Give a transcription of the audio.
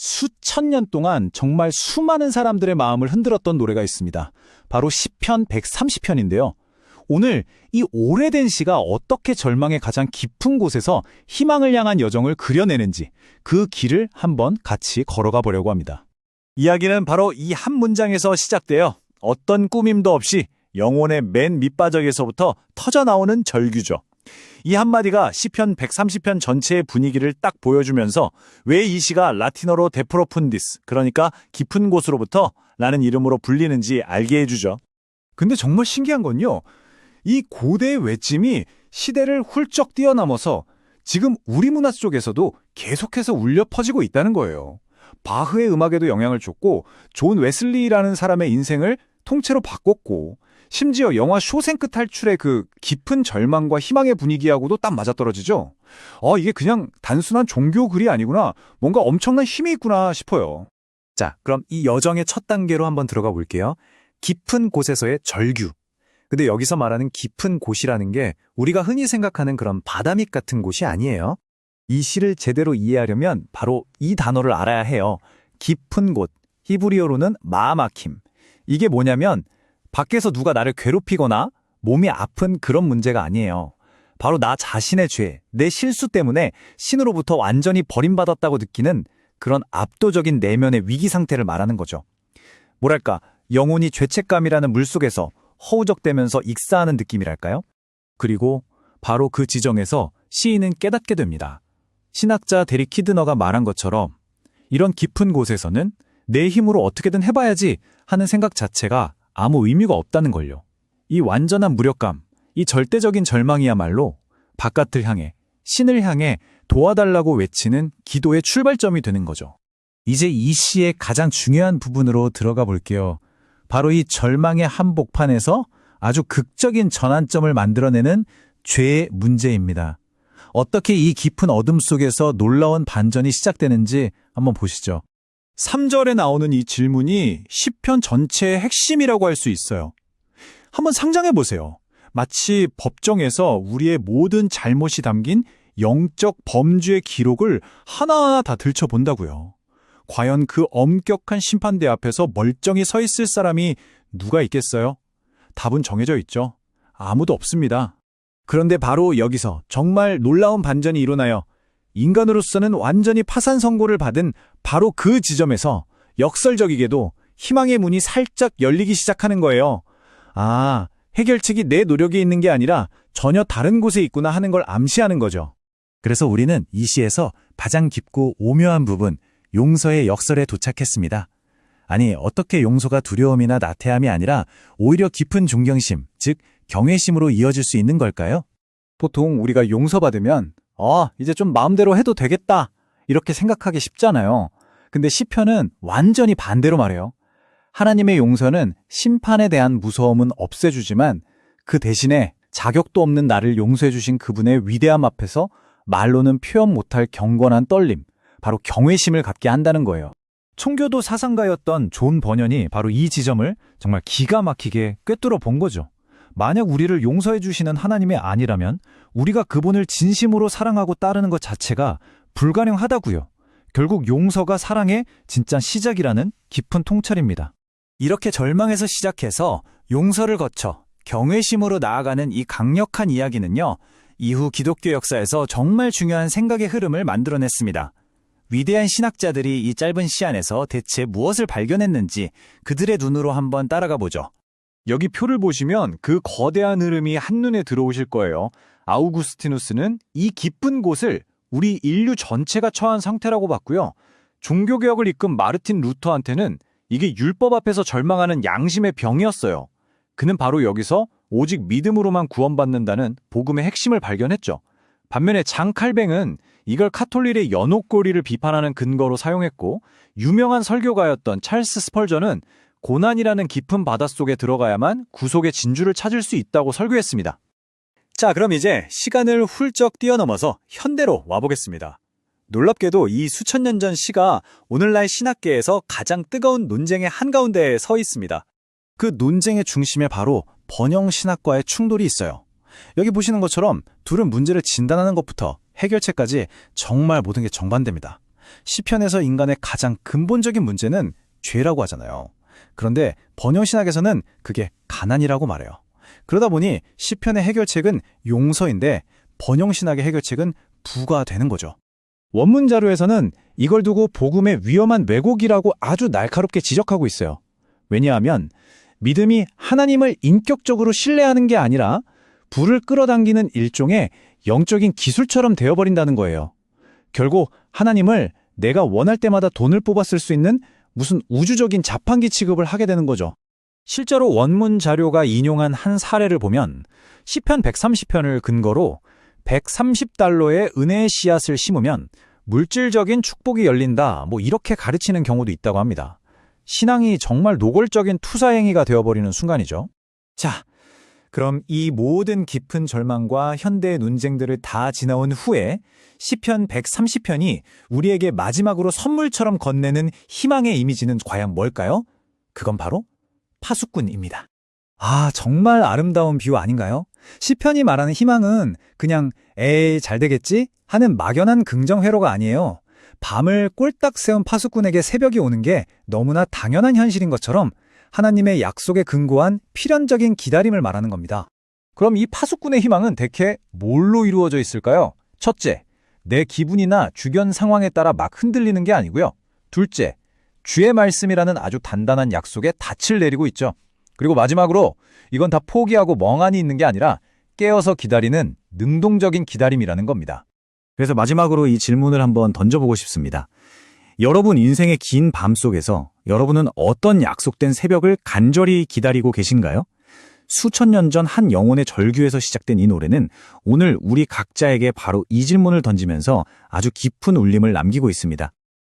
수천 년 동안 정말 수많은 사람들의 마음을 흔들었던 노래가 있습니다. 바로 시편 130편인데요. 오늘 이 오래된 시가 어떻게 절망의 가장 깊은 곳에서 희망을 향한 여정을 그려내는지 그 길을 한번 같이 걸어가 보려고 합니다. 이야기는 바로 이 한 문장에서 시작되어 어떤 꾸밈도 없이 영혼의 맨 밑바닥에서부터 터져나오는 절규죠. 이 한마디가 시편 130편 전체의 분위기를 딱 보여주면서 왜 이 시가 라틴어로 데프로푼디스, 그러니까 깊은 곳으로부터 라는 이름으로 불리는지 알게 해주죠. 근데 정말 신기한 건요, 이 고대의 외침이 시대를 훌쩍 뛰어넘어서 지금 우리 문화 속에서도 계속해서 울려 퍼지고 있다는 거예요. 바흐의 음악에도 영향을 줬고 존 웨슬리라는 사람의 인생을 통째로 바꿨고, 심지어 영화 쇼생크 탈출의 그 깊은 절망과 희망의 분위기하고도 딱 맞아떨어지죠. 이게 그냥 단순한 종교 글이 아니구나, 뭔가 엄청난 힘이 있구나 싶어요. 자, 그럼 이 여정의 첫 단계로 한번 들어가 볼게요. 깊은 곳에서의 절규. 근데 여기서 말하는 깊은 곳이라는 게 우리가 흔히 생각하는 그런 바다 밑 같은 곳이 아니에요. 이 시를 제대로 이해하려면 바로 이 단어를 알아야 해요. 깊은 곳, 히브리어로는 마마킴. 이게 뭐냐면 밖에서 누가 나를 괴롭히거나 몸이 아픈 그런 문제가 아니에요. 바로 나 자신의 죄, 내 실수 때문에 신으로부터 완전히 버림받았다고 느끼는 그런 압도적인 내면의 위기 상태를 말하는 거죠. 뭐랄까, 영혼이 죄책감이라는 물속에서 허우적대면서 익사하는 느낌이랄까요? 그리고 바로 그 지점에서 시인은 깨닫게 됩니다. 신학자 데릭 키드너가 말한 것처럼 이런 깊은 곳에서는 내 힘으로 어떻게든 해봐야지 하는 생각 자체가 아무 의미가 없다는 걸요. 이 완전한 무력감, 이 절대적인 절망이야말로 바깥을 향해, 신을 향해 도와달라고 외치는 기도의 출발점이 되는 거죠. 이제 이 시의 가장 중요한 부분으로 들어가 볼게요. 바로 이 절망의 한복판에서 아주 극적인 전환점을 만들어내는 죄의 문제입니다. 어떻게 이 깊은 어둠 속에서 놀라운 반전이 시작되는지 한번 보시죠. 3절에 나오는 이 질문이 시편 전체의 핵심이라고 할 수 있어요. 한번 상상해 보세요. 마치 법정에서 우리의 모든 잘못이 담긴 영적 범죄의 기록을 하나하나 다 들춰본다고요. 과연 그 엄격한 심판대 앞에서 멀쩡히 서 있을 사람이 누가 있겠어요? 답은 정해져 있죠. 아무도 없습니다. 그런데 바로 여기서 정말 놀라운 반전이 일어나요. 인간으로서는 완전히 파산 선고를 받은 바로 그 지점에서 역설적이게도 희망의 문이 살짝 열리기 시작하는 거예요. 해결책이 내 노력에 있는 게 아니라 전혀 다른 곳에 있구나 하는 걸 암시하는 거죠. 그래서 우리는 이 시에서 가장 깊고 오묘한 부분, 용서의 역설에 도착했습니다. 아니, 어떻게 용서가 두려움이나 나태함이 아니라 오히려 깊은 존경심, 즉 경외심으로 이어질 수 있는 걸까요? 보통 우리가 용서받으면 이제 좀 마음대로 해도 되겠다, 이렇게 생각하기 쉽잖아요. 근데 시편은 완전히 반대로 말해요. 하나님의 용서는 심판에 대한 무서움은 없애주지만 그 대신에 자격도 없는 나를 용서해 주신 그분의 위대함 앞에서 말로는 표현 못할 경건한 떨림, 바로 경외심을 갖게 한다는 거예요. 총교도 사상가였던 존 버년이 바로 이 지점을 정말 기가 막히게 꿰뚫어 본 거죠. 만약 우리를 용서해 주시는 하나님이 아니라면 우리가 그분을 진심으로 사랑하고 따르는 것 자체가 불가능하다고요. 결국 용서가 사랑의 진짜 시작이라는 깊은 통찰입니다. 이렇게 절망에서 시작해서 용서를 거쳐 경외심으로 나아가는 이 강력한 이야기는요, 이후 기독교 역사에서 정말 중요한 생각의 흐름을 만들어냈습니다. 위대한 신학자들이 이 짧은 시안에서 대체 무엇을 발견했는지 그들의 눈으로 한번 따라가 보죠. 여기 표를 보시면 그 거대한 흐름이 한눈에 들어오실 거예요. 아우구스티누스는 이 깊은 곳을 우리 인류 전체가 처한 상태라고 봤고요. 종교개혁을 이끈 마르틴 루터한테는 이게 율법 앞에서 절망하는 양심의 병이었어요. 그는 바로 여기서 오직 믿음으로만 구원받는다는 복음의 핵심을 발견했죠. 반면에 장 칼뱅은 이걸 카톨릭의 연옥고리를 비판하는 근거로 사용했고, 유명한 설교가였던 찰스 스펄전은 고난이라는 깊은 바닷속에 들어가야만 구속의 진주를 찾을 수 있다고 설교했습니다. 자, 그럼 이제 시간을 훌쩍 뛰어넘어서 현대로 와보겠습니다. 놀랍게도 이 수천 년 전 시가 오늘날 신학계에서 가장 뜨거운 논쟁의 한가운데에 서 있습니다. 그 논쟁의 중심에 바로 번영신학과의 충돌이 있어요. 여기 보시는 것처럼 둘은 문제를 진단하는 것부터 해결책까지 정말 모든 게 정반대입니다. 시편에서 인간의 가장 근본적인 문제는 죄라고 하잖아요. 그런데 번영신학에서는 그게 가난이라고 말해요. 그러다 보니 시편의 해결책은 용서인데 번영신학의 해결책은 부가 되는 거죠. 원문 자료에서는 이걸 두고 복음의 위험한 왜곡이라고 아주 날카롭게 지적하고 있어요. 왜냐하면 믿음이 하나님을 인격적으로 신뢰하는 게 아니라 부를 끌어당기는 일종의 영적인 기술처럼 되어버린다는 거예요. 결국 하나님을 내가 원할 때마다 돈을 뽑아 쓸 수 있는 무슨 우주적인 자판기 취급을 하게 되는 거죠. 실제로 원문 자료가 인용한 한 사례를 보면 시편 130편을 근거로 130달러의 은혜의 씨앗을 심으면 물질적인 축복이 열린다, 이렇게 가르치는 경우도 있다고 합니다. 신앙이 정말 노골적인 투사 행위가 되어버리는 순간이죠. 자, 그럼 이 모든 깊은 절망과 현대의 논쟁들을 다 지나온 후에 시편 130편이 우리에게 마지막으로 선물처럼 건네는 희망의 이미지는 과연 뭘까요? 그건 바로 파수꾼입니다. 아, 정말 아름다운 비유 아닌가요? 시편이 말하는 희망은 그냥 에이 잘 되겠지 하는 막연한 긍정 회로가 아니에요. 밤을 꼴딱 세운 파수꾼에게 새벽이 오는 게 너무나 당연한 현실인 것처럼 하나님의 약속에 근거한 필연적인 기다림을 말하는 겁니다. 그럼 이 파수꾼의 희망은 대개 뭘로 이루어져 있을까요? 첫째, 내 기분이나 주변 상황에 따라 막 흔들리는 게 아니고요. 둘째, 주의 말씀이라는 아주 단단한 약속에 닻을 내리고 있죠. 그리고 마지막으로 이건 다 포기하고 멍하니 있는 게 아니라 깨어서 기다리는 능동적인 기다림이라는 겁니다. 그래서 마지막으로 이 질문을 한번 던져보고 싶습니다. 여러분 인생의 긴 밤 속에서 여러분은 어떤 약속된 새벽을 간절히 기다리고 계신가요? 수천 년 전 한 영혼의 절규에서 시작된 이 노래는 오늘 우리 각자에게 바로 이 질문을 던지면서 아주 깊은 울림을 남기고 있습니다.